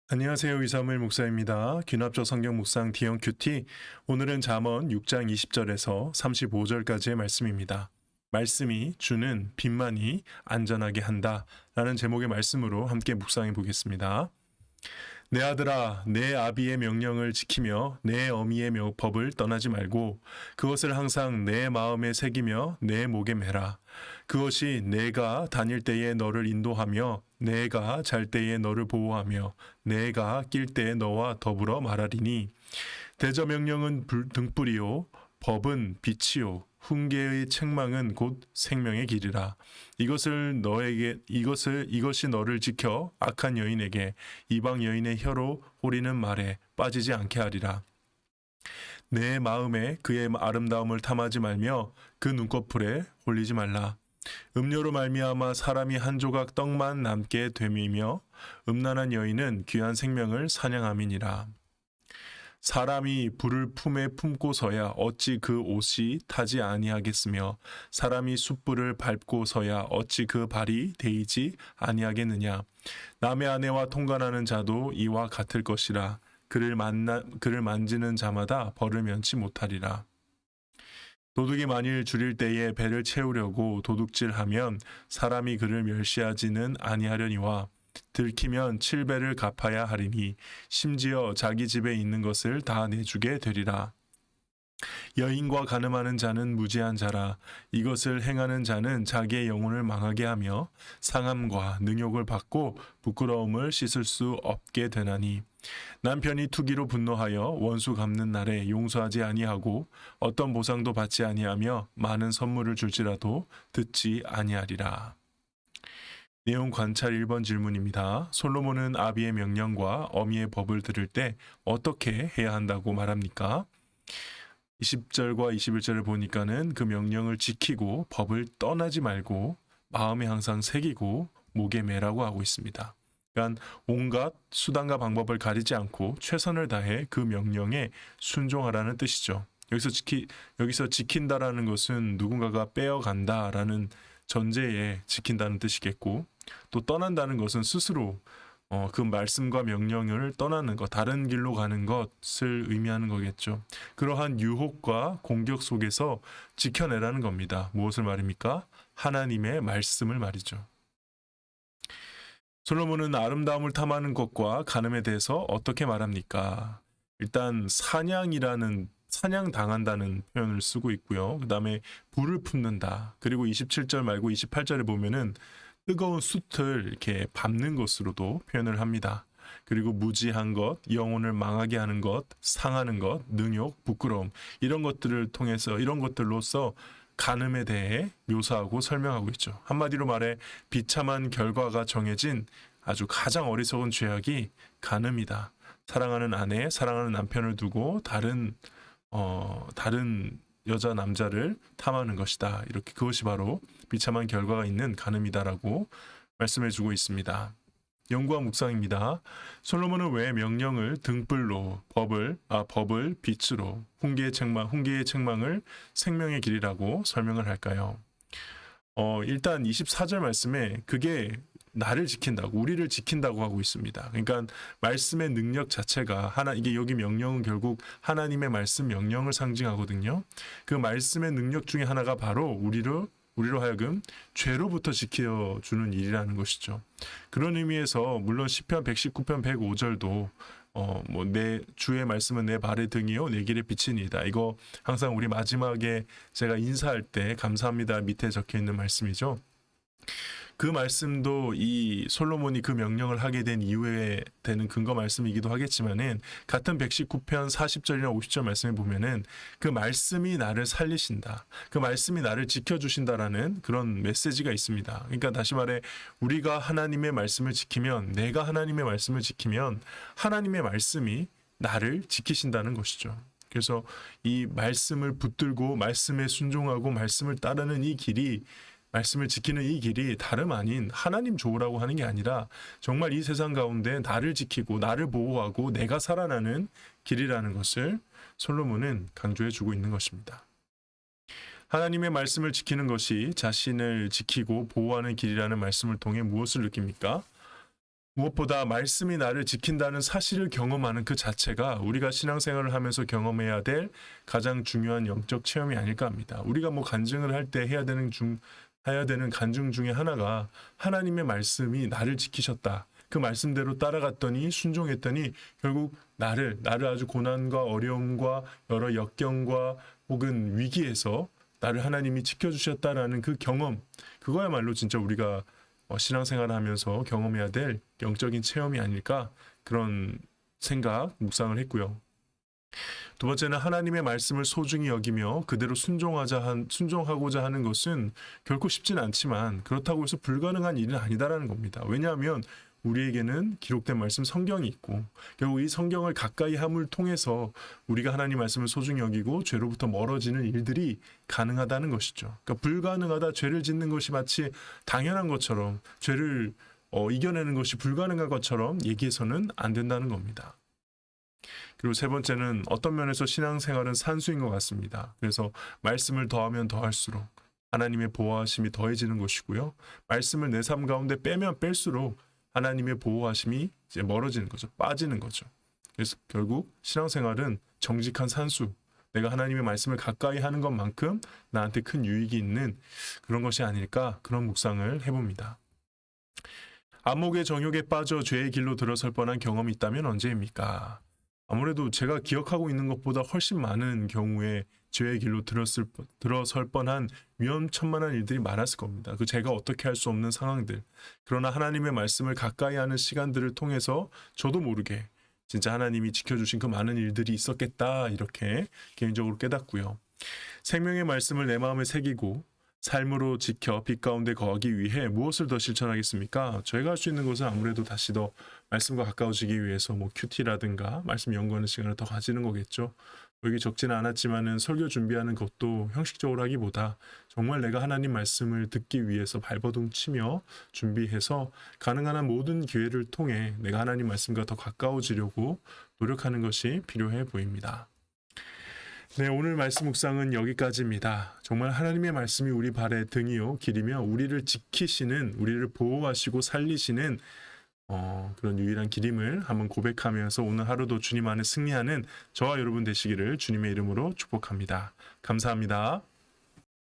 안녕하세요. 이사무엘 목사입니다. 귀납조 성경 묵상 D형 큐티. 오늘은 잠언 6장 20절에서 35절까지의 말씀입니다. 말씀이 주는 빚만이 안전하게 한다 라는 제목의 말씀으로 함께 묵상해 보겠습니다. 내 아들아, 내 아비의 명령을 지키며 내 어미의 법을 떠나지 말고 그것을 항상 내 마음에 새기며 내 목에 매라. 그것이 내가 다닐 때에 너를 인도하며 내가 잘 때에 너를 보호하며 내가 낄 때에 너와 더불어 말하리니 대저 명령은 등불이요 법은 빛이요 훈계의 책망은 곧 생명의 길이라. 이것이 너를 지켜 악한 여인에게 이방 여인의 혀로 호리는 말에 빠지지 않게 하리라. 내 마음에 그의 아름다움을 탐하지 말며 그 눈꺼풀에 홀리지 말라. 음료로 말미암아 사람이 한 조각 떡만 남게 됨이며 음란한 여인은 귀한 생명을 사냥함이니라. 사람이 불을 품에 품고서야 어찌 그 옷이 타지 아니하겠으며 사람이 숯불을 밟고서야 어찌 그 발이 데이지 아니하겠느냐. 남의 아내와 통관하는 자도 이와 같을 것이라. 그를 만지는 자마다 벌을 면치 못하리라. 도둑이 만일 줄일 때에 배를 채우려고 도둑질하면 사람이 그를 멸시하지는 아니하려니와 들키면 7배를 갚아야 하리니 심지어 자기 집에 있는 것을 다 내주게 되리라. 여인과 간음하는 자는 무지한 자라. 이것을 행하는 자는 자기의 영혼을 망하게 하며 상함과 능욕을 받고 부끄러움을 씻을 수 없게 되나니 남편이 투기로 분노하여 원수 갚는 날에 용서하지 아니하고 어떤 보상도 받지 아니하며 많은 선물을 줄지라도 듣지 아니하리라. 내용 관찰 1번 질문입니다. 솔로몬은 아비의 명령과 어미의 법을 들을 때 어떻게 해야 한다고 말합니까? 20절과 21절을 보니까는 그 명령을 지키고 법을 떠나지 말고 마음에 항상 새기고 목에 매라고 하고 있습니다. 그러니까 온갖 수단과 방법을 가리지 않고 최선을 다해 그 명령에 순종하라는 뜻이죠. 여기서 지킨다라는 것은 누군가가 빼어간다라는 전제에 지킨다는 뜻이겠고, 또 떠난다는 것은 스스로 그 말씀과 명령을 떠나는 것, 다른 길로 가는 것을 의미하는 거겠죠. 그러한 유혹과 공격 속에서 지켜내라는 겁니다. 무엇을 말입니까? 하나님의 말씀을 말이죠. 솔로몬은 아름다움을 탐하는 것과 간음에 대해서 어떻게 말합니까? 일단 사냥당한다는 표현을 쓰고 있고요. 그 다음에 불을 품는다. 그리고 27절 말고 28절에 보면은 뜨거운 숯을 이렇게 밟는 것으로도 표현을 합니다. 그리고 무지한 것, 영혼을 망하게 하는 것, 상하는 것, 능욕, 부끄러움 이런 것들로서 간음에 대해 묘사하고 설명하고 있죠. 한마디로 말해 비참한 결과가 정해진 아주 가장 어리석은 죄악이 간음이다. 사랑하는 아내, 사랑하는 남편을 두고 다른 여자 남자를 탐하는 것이다. 이렇게 그것이 바로 비참한 결과가 있는 간음이다라고 말씀해 주고 있습니다. 연구와 묵상입니다. 솔로몬은 왜 명령을 등불로 법을 빛으로 훈계의 책망을 생명의 길이라고 설명을 할까요? 일단 24절 말씀에 그게 나를 지킨다고, 우리를 지킨다고 하고 있습니다. 그러니까 말씀의 능력 자체가 이게 여기 명령은 결국 하나님의 말씀 명령을 상징하거든요. 그 말씀의 능력 중에 하나가 바로 우리로 하여금 죄로부터 지켜주는 일이라는 것이죠. 그런 의미에서 물론 시편 119편 105절도 내 주의 말씀은 내 발의 등이요 내 길의 빛이니이다. 이거 항상 우리 마지막에 제가 인사할 때 감사합니다 밑에 적혀 있는 말씀이죠. 그 말씀도 이 솔로몬이 그 명령을 하게 된 이후에 되는 근거 말씀이기도 하겠지만은 같은 119편 40절이나 50절 말씀에 보면은 그 말씀이 나를 살리신다. 그 말씀이 나를 지켜주신다라는 그런 메시지가 있습니다. 그러니까 다시 말해 우리가 하나님의 말씀을 지키면, 내가 하나님의 말씀을 지키면 하나님의 말씀이 나를 지키신다는 것이죠. 그래서 이 말씀을 붙들고 말씀에 순종하고 말씀을 따르는 이 길이, 말씀을 지키는 이 길이 다름 아닌 하나님 좋으라고 하는 게 아니라 정말 이 세상 가운데 나를 지키고 나를 보호하고 내가 살아나는 길이라는 것을 솔로몬은 강조해 주고 있는 것입니다. 하나님의 말씀을 지키는 것이 자신을 지키고 보호하는 길이라는 말씀을 통해 무엇을 느낍니까? 무엇보다 말씀이 나를 지킨다는 사실을 경험하는 그 자체가 우리가 신앙생활을 하면서 경험해야 될 가장 중요한 영적 체험이 아닐까 합니다. 우리가 뭐 간증을 할 때 해야 되는 간증 중에 하나가 하나님의 말씀이 나를 지키셨다. 그 말씀대로 따라갔더니 순종했더니 결국 나를 아주 고난과 어려움과 여러 역경과 혹은 위기에서 나를 하나님이 지켜주셨다라는 그 경험, 그거야말로 진짜 우리가 신앙생활을 하면서 경험해야 될 영적인 체험이 아닐까, 그런 생각, 묵상을 했고요. 두 번째는 하나님의 말씀을 소중히 여기며 그대로 순종하고자 하는 것은 결코 쉽진 않지만 그렇다고 해서 불가능한 일은 아니다라는 겁니다. 왜냐하면 우리에게는 기록된 말씀 성경이 있고 결국 이 성경을 가까이 함을 통해서 우리가 하나님 말씀을 소중히 여기고 죄로부터 멀어지는 일들이 가능하다는 것이죠. 그러니까 불가능하다, 죄를 짓는 것이 마치 당연한 것처럼, 죄를 이겨내는 것이 불가능한 것처럼 얘기해서는 안 된다는 겁니다. 그리고 세 번째는 어떤 면에서 신앙생활은 산수인 것 같습니다. 그래서 말씀을 더하면 더할수록 하나님의 보호하심이 더해지는 것이고요. 말씀을 내 삶 가운데 빼면 뺄수록 하나님의 보호하심이 이제 멀어지는 거죠. 빠지는 거죠. 그래서 결국 신앙생활은 정직한 산수, 내가 하나님의 말씀을 가까이 하는 것만큼 나한테 큰 유익이 있는 그런 것이 아닐까, 그런 묵상을 해봅니다. 안목의 정욕에 빠져 죄의 길로 들어설 뻔한 경험이 있다면 언제입니까? 아무래도 제가 기억하고 있는 것보다 훨씬 많은 경우에 죄의 길로 들어설 뻔한 위험천만한 일들이 많았을 겁니다. 그 제가 어떻게 할 수 없는 상황들. 그러나 하나님의 말씀을 가까이 하는 시간들을 통해서 저도 모르게 진짜 하나님이 지켜주신 그 많은 일들이 있었겠다, 이렇게 개인적으로 깨닫고요. 생명의 말씀을 내 마음에 새기고 삶으로 지켜 빛 가운데 거하기 위해 무엇을 더 실천하겠습니까? 저희가 할 수 있는 것은 아무래도 다시 더 말씀과 가까워지기 위해서 뭐 큐티라든가 말씀 연구하는 시간을 더 가지는 거겠죠. 여기 적지는 않았지만은 설교 준비하는 것도 형식적으로 하기보다 정말 내가 하나님 말씀을 듣기 위해서 발버둥 치며 준비해서 가능한 한 모든 기회를 통해 내가 하나님 말씀과 더 가까워지려고 노력하는 것이 필요해 보입니다. 네, 오늘 말씀 묵상은 여기까지입니다. 정말 하나님의 말씀이 우리 발의 등이요 길이며 우리를 지키시는, 우리를 보호하시고 살리시는 그런 유일한 길임을 한번 고백하면서 오늘 하루도 주님 안에 승리하는 저와 여러분 되시기를 주님의 이름으로 축복합니다. 감사합니다.